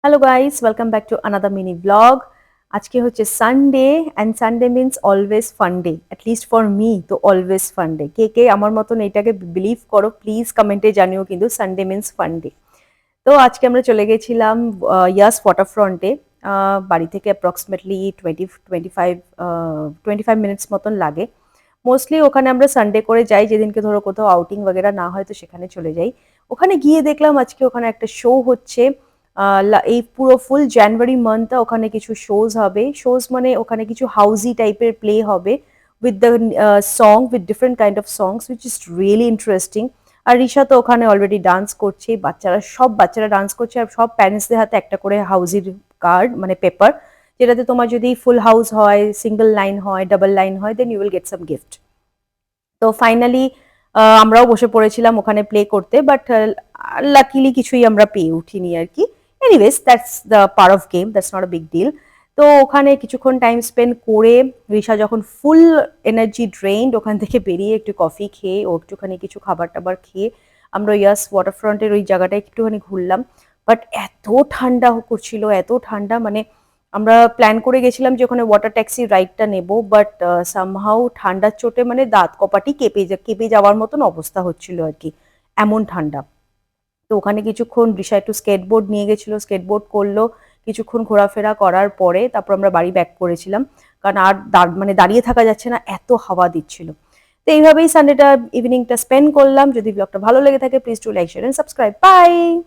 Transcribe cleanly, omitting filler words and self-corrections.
Hello guys, welcome back to another mini blog. আজকে হচ্ছে Sunday and Sunday means always fun day, at least for me তো always fun day. কে কে আমার মতন এটাকে believe করো please কমেন্টে জানিও, কিন্তু সানডে মিন্স ফান ডে। তো আজকে আমরা চলে গেছিলাম ইয়াস ওয়াটারফ্রন্টে। বাড়ি থেকে অ্যাপ্রক্সিমেটলি 25 মিনিটস মতন লাগে। মোস্টলি ওখানে আমরা সানডে করে যাই, যেদিনকে ধরো কোথাও আউটিং বগেরা না হয় তো সেখানে চলে যাই। ওখানে গিয়ে দেখলাম আজকে ওখানে একটা শো হচ্ছে। এই পুরো ফুল জানুয়ারি মান্থটা ওখানে কিছু শোজ হবে। শোজ মানে ওখানে কিছু হাউজি টাইপের প্লে হবে with the song, with different kind of songs which is really interesting. আর ঋষা তো ওখানে অলরেডি ডান্স করছে, সব বাচ্চারা ডান্স করছে, আর সব প্যারেন্টসদের হাতে একটা করে হাউজির কার্ড মানে পেপার, যেটাতে তোমার যদি ফুল হাউস হয়, সিঙ্গেল লাইন হয়, ডাবল লাইন হয়, then you will get some gift. তো ফাইনালি আমরাও বসে পড়েছিলাম ওখানে প্লে করতে, বাট লাকিলি কিছুই আমরা পেয়ে উঠিনি আর কি। Anyways that's the part of game, that's not a big deal. তো ওখানে কিছুক্ষণ টাইম স্পেন্ড করে রিশা যখন ফুল এনার্জি ড্রেইনড, ওখান থেকে বেরিয়ে একটু কফি খেয়ে ও একটুখানি কিছু খাবার টাবার খেয়ে আমরা ইয়াস ওয়াটারফ্রন্টের ওই জায়গাটা একটুখানি ঘুরলাম। বাট এত ঠান্ডা করছিল, এত ঠান্ডা, মানে আমরা প্ল্যান করে গেছিলাম যে ওখানে ওয়াটার ট্যাক্সি রাইডটা নেব, বাট সামহাউ ঠান্ডার চোটে মানে দাঁত কপাটি কেঁপে যাওয়ার মতন অবস্থা হচ্ছিল আর কি, এমন ঠান্ডা। তো ওখানে কিছুক্ষণ রিসা একটু স্কেটবোর্ড নিয়ে গেছিল, স্কেটবোর্ড করলো। কিছুক্ষণ ঘোরাফেরা করার পরে তারপর আমরা বাড়ি ব্যাক করেছিলাম, কারণ আর মানে দাঁড়িয়ে থাকা যাচ্ছে না, এত হাওয়া দিচ্ছিল। তো এইভাবেই সানডেটা ইভিনিংটা স্পেন্ড করলাম। যদি ব্লগটা ভালো লেগে থাকে please to like share and subscribe. By.